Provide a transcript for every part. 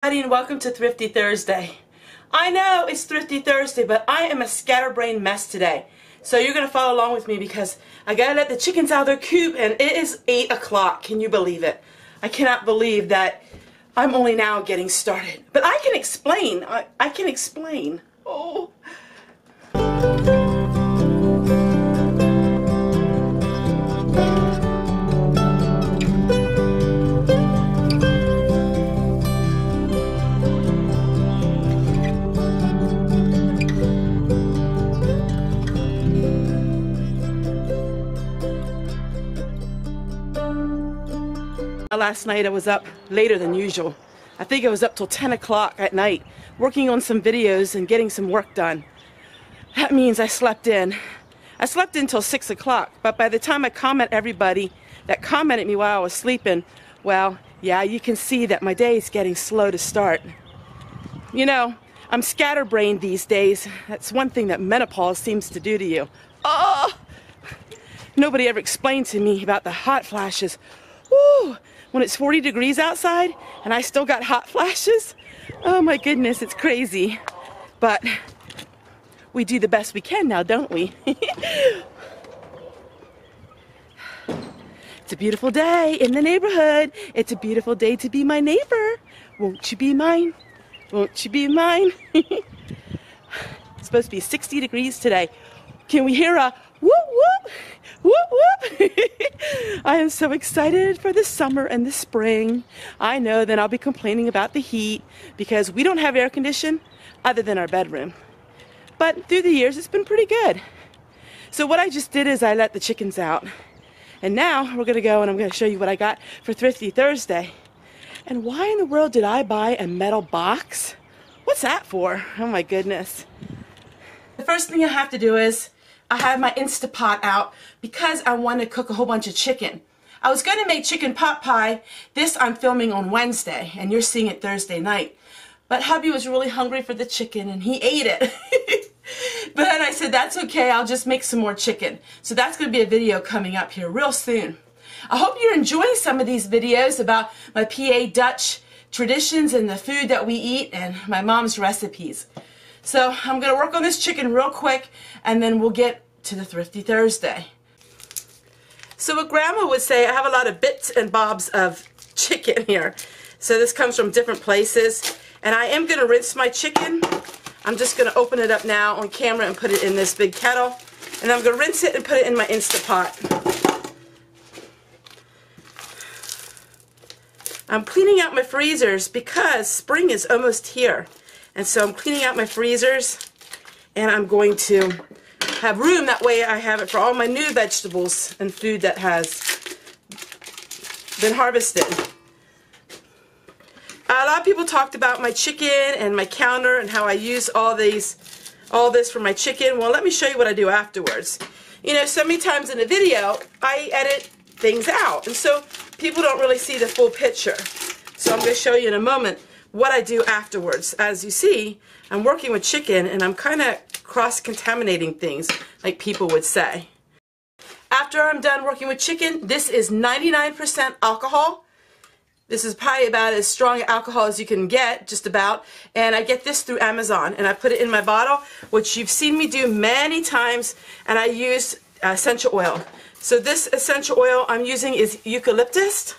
And welcome to Thrifty Thursday. I know it's Thrifty Thursday, but I am a scatterbrained mess today. So you're going to follow along with me because I got to let the chickens out of their coop and it is 8 o'clock. Can you believe it? I cannot believe that I'm only now getting started. But I can explain. I can explain. Oh. Last night I was up later than usual. I think I was up till 10 o'clock at night working on some videos and getting some work done. That means I slept in. I slept in till 6 o'clock, but by the time I comment everybody that commented me while I was sleeping, well, yeah, you can see that my day is getting slow to start. You know, I'm scatterbrained these days. That's one thing that menopause seems to do to you. Oh! Nobody ever explained to me about the hot flashes. Woo! When it's 40 degrees outside and I still got hot flashes. Oh my goodness, it's crazy. But we do the best we can now, don't we? It's a beautiful day in the neighborhood. It's a beautiful day to be my neighbor. Won't you be mine? Won't you be mine? It's supposed to be 60 degrees today. Can we hear a whoop whoop? Whoop whoop! I am so excited for the summer and the spring. I know that I'll be complaining about the heat because we don't have air conditioning other than our bedroom. But through the years, it's been pretty good. So what I just did is I let the chickens out. And now we're going to go and I'm going to show you what I got for Thrifty Thursday. And why in the world did I buy a metal box? What's that for? Oh my goodness. The first thing I have to do is I have my Instapot out because I want to cook a whole bunch of chicken. I was going to make chicken pot pie. This I'm filming on Wednesday and you're seeing it Thursday night. But hubby was really hungry for the chicken and he ate it. But then I said, that's okay, I'll just make some more chicken. So that's going to be a video coming up here real soon. I hope you're enjoying some of these videos about my PA Dutch traditions and the food that we eat and my mom's recipes. So I'm going to work on this chicken real quick and then we'll get to the Thrifty Thursday. So what Grandma would say, I have a lot of bits and bobs of chicken here. So this comes from different places. And I am going to rinse my chicken. I'm just going to open it up now on camera and put it in this big kettle. And I'm going to rinse it and put it in my Instapot. I'm cleaning out my freezers because spring is almost here. And so I'm cleaning out my freezers and I'm going to have room, that way I have it for all my new vegetables and food that has been harvested. A lot of people talked about my chicken and my counter and how I use all this for my chicken. Well, let me show you what I do afterwards. You know, so many times in a video I edit things out and so people don't really see the full picture. So I'm going to show you in a moment what I do afterwards. As you see, I'm working with chicken and I'm kind of cross-contaminating things, like people would say. After I'm done working with chicken, this is 99% alcohol. This is probably about as strong alcohol as you can get, just about. And I get this through Amazon and I put it in my bottle, which you've seen me do many times, and I use essential oil. So this essential oil I'm using is eucalyptus,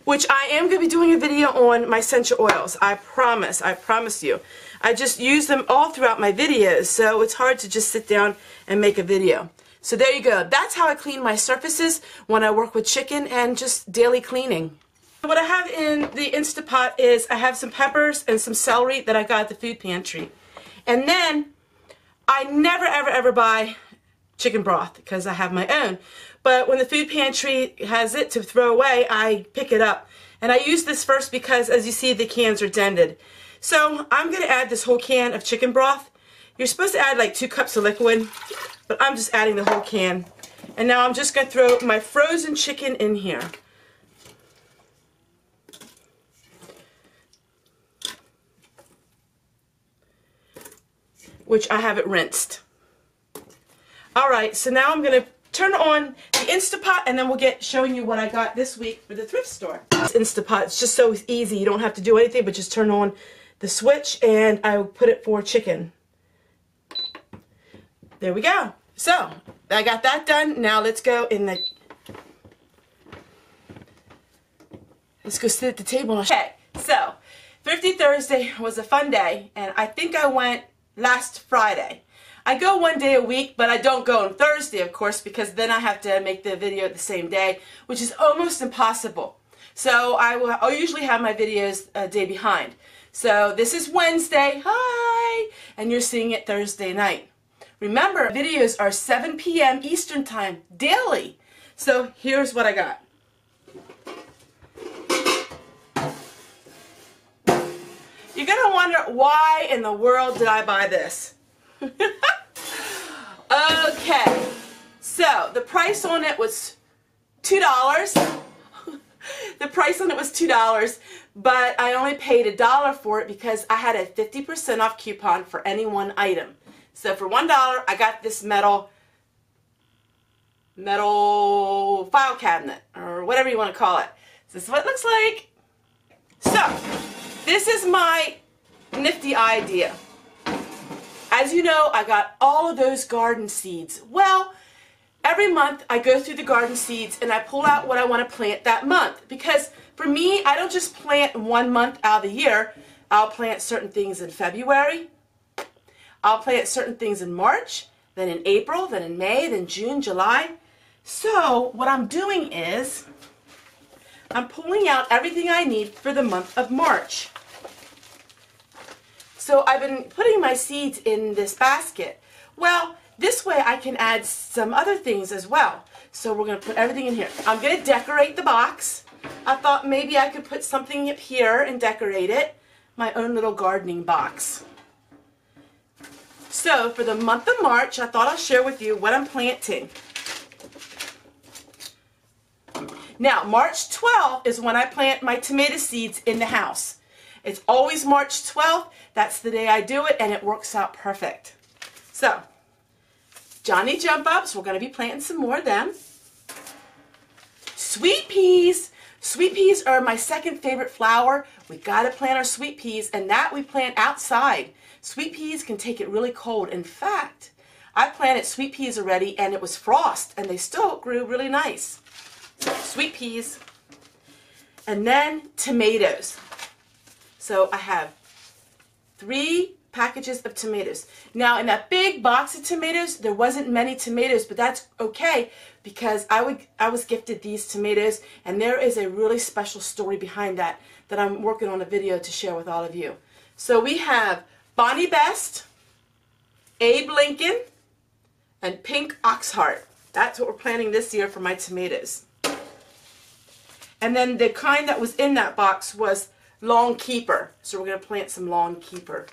which I am going to be doing a video on my essential oils. I promise you. I just use them all throughout my videos, so it's hard to just sit down and make a video. So there you go. That's how I clean my surfaces when I work with chicken and just daily cleaning. What I have in the Instapot is I have some peppers and some celery that I got at the food pantry. And then I never ever buy chicken broth because I have my own. But when the food pantry has it to throw away, I pick it up. And I use this first because, as you see, the cans are dented. So I'm going to add this whole can of chicken broth. You're supposed to add like 2 cups of liquid, but I'm just adding the whole can. And now I'm just going to throw my frozen chicken in here. Which I have it rinsed. Alright, so now I'm going to turn on the Instapot, and then we'll get showing you what I got this week for the thrift store. This Instapot, it's just so easy. You don't have to do anything but just turn on the switch, and I will put it for chicken. There we go. So I got that done. Now let's go in the. Let's go sit at the table. Okay, so Thrifty Thursday was a fun day, and I think I went last Friday. I go one day a week, but I don't go on Thursday, of course, because then I have to make the video the same day, which is almost impossible. So I'll usually have my videos a day behind. So this is Wednesday, hi, and you're seeing it Thursday night. Remember, videos are 7 p.m. Eastern Time daily. So here's what I got. You're going to wonder, why in the world did I buy this? Okay, so the price on it was $2. The price on it was $2, but I only paid $1 for it because I had a 50% off coupon for any one item. So for $1, I got this metal file cabinet, or whatever you want to call it. This is what it looks like. So, this is my nifty idea. As you know, I got all of those garden seeds. Well, every month I go through the garden seeds and I pull out what I want to plant that month. Because for me, I don't just plant 1 month out of the year. I'll plant certain things in February. I'll plant certain things in March, then in April, then in May, then June, July. So what I'm doing is I'm pulling out everything I need for the month of March. So I've been putting my seeds in this basket. Well, this way I can add some other things as well. So we're going to put everything in here. I'm going to decorate the box. I thought maybe I could put something up here and decorate it. My own little gardening box. So for the month of March, I thought I'll share with you what I'm planting. Now, March 12th is when I plant my tomato seeds in the house. It's always March 12th. That's the day I do it, and it works out perfect. So, Johnny Jump Ups, we're going to be planting some more of them. Sweet peas. Sweet peas are my second favorite flower. We got to plant our sweet peas, and that we plant outside. Sweet peas can take it really cold. In fact, I planted sweet peas already, and it was frost, and they still grew really nice. So, sweet peas. And then tomatoes. So I have 3 packages of tomatoes. Now in that big box of tomatoes, there wasn't many tomatoes, but that's okay because I was gifted these tomatoes, and there is a really special story behind that I'm working on a video to share with all of you. So we have Bonnie Best, Abe Lincoln, and Pink Oxheart. That's what we're planting this year for my tomatoes. And then the kind that was in that box was Long Keeper. So we're going to plant some Long Keeper.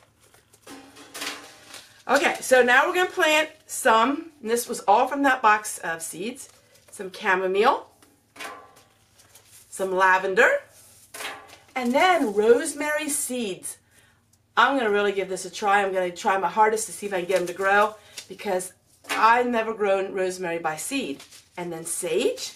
Okay, so now we're going to plant some, and this was all from that box of seeds, some chamomile, some lavender, and then rosemary seeds. I'm going to really give this a try. I'm going to try my hardest to see if I can get them to grow, because I've never grown rosemary by seed. And then sage.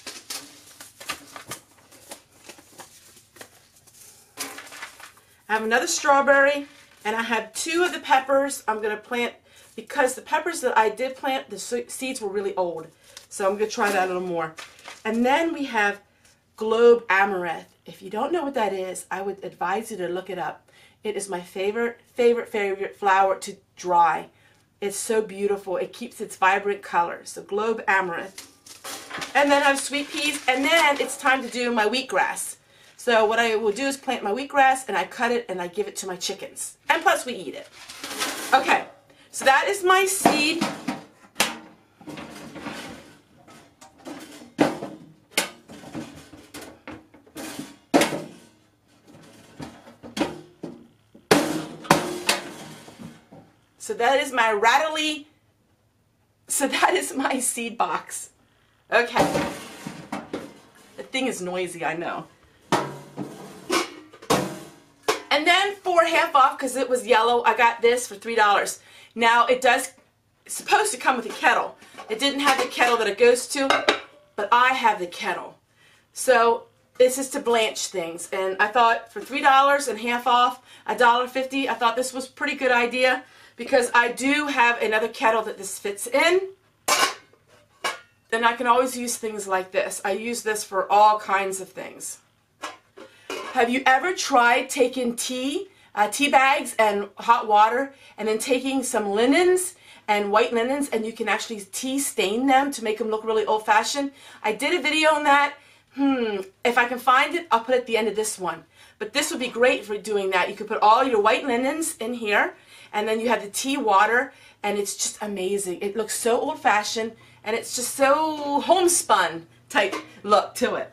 I have another strawberry, and I have 2 of the peppers I'm going to plant, because the peppers that I did plant, the seeds were really old. So I'm going to try that a little more. And then we have globe amaranth. If you don't know what that is, I would advise you to look it up. It is my favorite flower to dry. It's so beautiful. It keeps its vibrant color. So globe amaranth. And then I have sweet peas, and then it's time to do my wheatgrass. So what I will do is plant my wheatgrass, and I cut it, and I give it to my chickens. And plus we eat it. Okay, so that is my seed. So that is my that is my seed box. Okay. The thing is noisy, I know. And then for half off, because it was yellow, I got this for $3. Now it does it's supposed to come with a kettle. It didn't have the kettle that it goes to, but I have the kettle. So this is to blanch things, and I thought for $3 and half off, $1.50, I thought this was a pretty good idea because I do have another kettle that this fits in, and I can always use things like this. I use this for all kinds of things. Have you ever tried taking tea bags and hot water and then taking some linens and white linens, and you can actually tea stain them to make them look really old-fashioned? I did a video on that. If I can find it, I'll put it at the end of this one. But this would be great for doing that. You could put all your white linens in here, and then you have the tea water, and it's just amazing. It looks so old-fashioned, and it's just so homespun type look to it.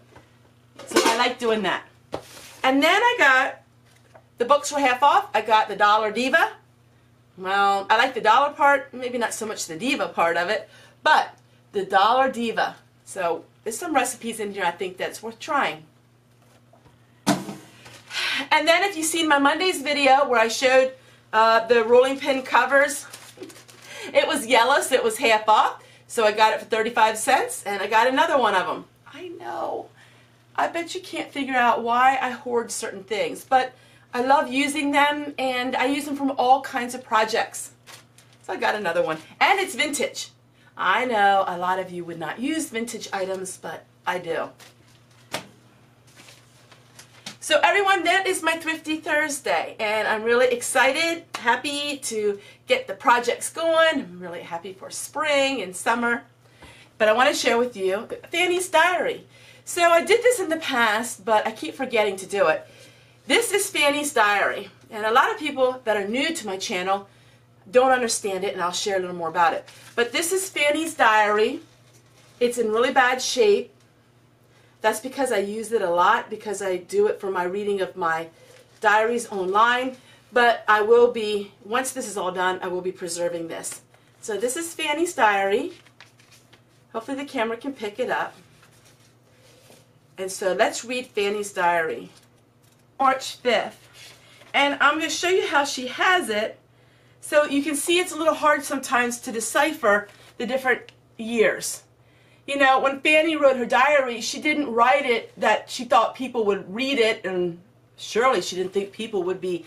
So I like doing that. And then I got, the books were half off. I got the Dollar Diva. Well, I like the dollar part, maybe not so much the diva part of it, but the Dollar Diva. So there's some recipes in here I think that's worth trying. And then if you've seen my Monday's video where I showed the rolling pin covers, it was yellow, so it was half off. So I got it for 35 cents, and I got another one of them. I know. I bet you can't figure out why I hoard certain things, but I love using them, and I use them from all kinds of projects. So I got another one, and it's vintage. I know a lot of you would not use vintage items, but I do. So everyone, that is my Thrifty Thursday, and I'm really excited, happy to get the projects going. I'm really happy for spring and summer. But I want to share with you Fanny's diary. So I did this in the past, but I keep forgetting to do it. This is Fanny's diary, and a lot of people that are new to my channel don't understand it, and I'll share a little more about it. But this is Fanny's diary. It's in really bad shape. That's because I use it a lot, because I do it for my reading of my diaries online. But I will be, once this is all done, I will be preserving this. So this is Fanny's diary. Hopefully the camera can pick it up. And so let's read Fanny's diary. March 5th. And I'm going to show you how she has it. So you can see it's a little hard sometimes to decipher the different years. You know, when Fanny wrote her diary, she didn't write it that she thought people would read it, and surely she didn't think people would be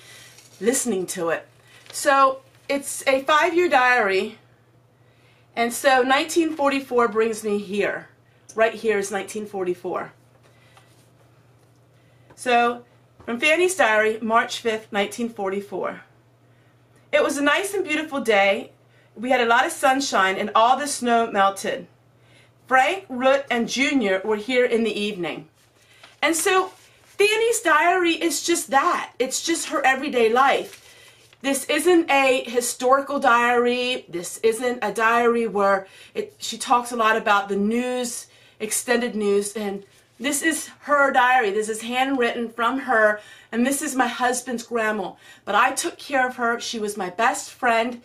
listening to it. So it's a 5-year diary, and so 1944 brings me here. Right here is 1944. So from Fanny's diary, March 5th, 1944. It was a nice and beautiful day. We had a lot of sunshine and all the snow melted. Frank, Ruth, and Junior were here in the evening. And so Fanny's diary is just that. It's just her everyday life. This isn't a historical diary. This isn't a diary where she talks a lot about the news, extended news, and this is her diary. This is handwritten from her, and this is my husband's grandma. But I took care of her. She was my best friend.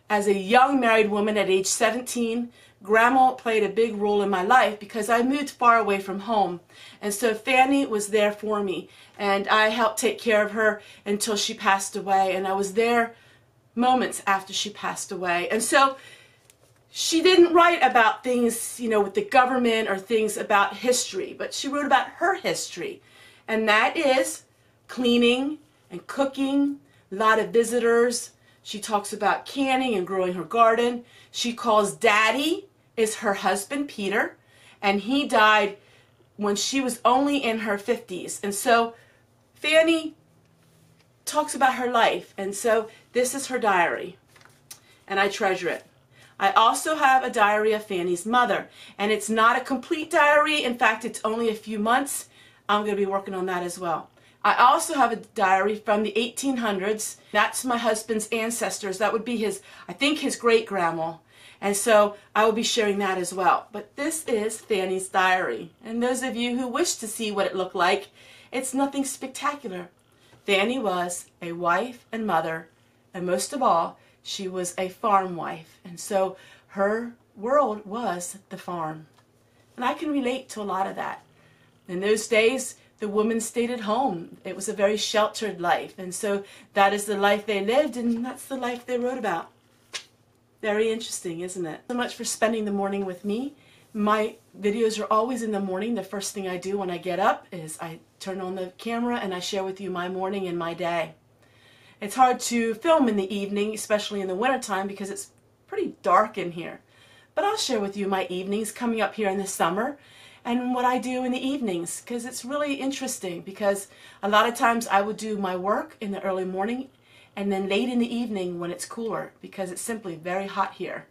As a young married woman at age 17, Grandma played a big role in my life because I moved far away from home. And so Fanny was there for me, and I helped take care of her until she passed away, and I was there moments after she passed away. And so she didn't write about things, you know, with the government or things about history, but she wrote about her history. And that is cleaning and cooking, a lot of visitors. She talks about canning and growing her garden. She calls Daddy is her husband, Peter, and he died when she was only in her 50s. And so Fanny talks about her life, and so this is her diary, and I treasure it. I also have a diary of Fanny's mother, and it's not a complete diary. In fact, it's only a few months. I'm going to be working on that as well. I also have a diary from the 1800s. That's my husband's ancestors. That would be his, I think, his great-grandma. And so I will be sharing that as well. But this is Fanny's diary. And those of you who wish to see what it looked like, it's nothing spectacular. Fanny was a wife and mother, and most of all, she was a farm wife. And so her world was the farm. And I can relate to a lot of that. In those days, the woman stayed at home. It was a very sheltered life. And so that is the life they lived, and that's the life they wrote about. Very interesting, isn't it? So much for spending the morning with me. My videos are always in the morning. The first thing I do when I get up is I turn on the camera and I share with you my morning and my day. It's hard to film in the evening, especially in the wintertime, because it's pretty dark in here. But I'll share with you my evenings coming up here in the summer and what I do in the evenings, because it's really interesting, because a lot of times I will do my work in the early morning and then late in the evening when it's cooler, because it's simply very hot here.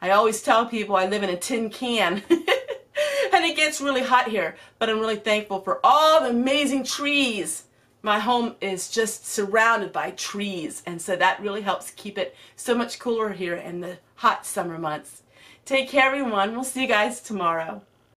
I always tell people I live in a tin can and it gets really hot here, but I'm really thankful for all the amazing trees. My home is just surrounded by trees, and so that really helps keep it so much cooler here in the hot summer months. Take care, everyone. We'll see you guys tomorrow.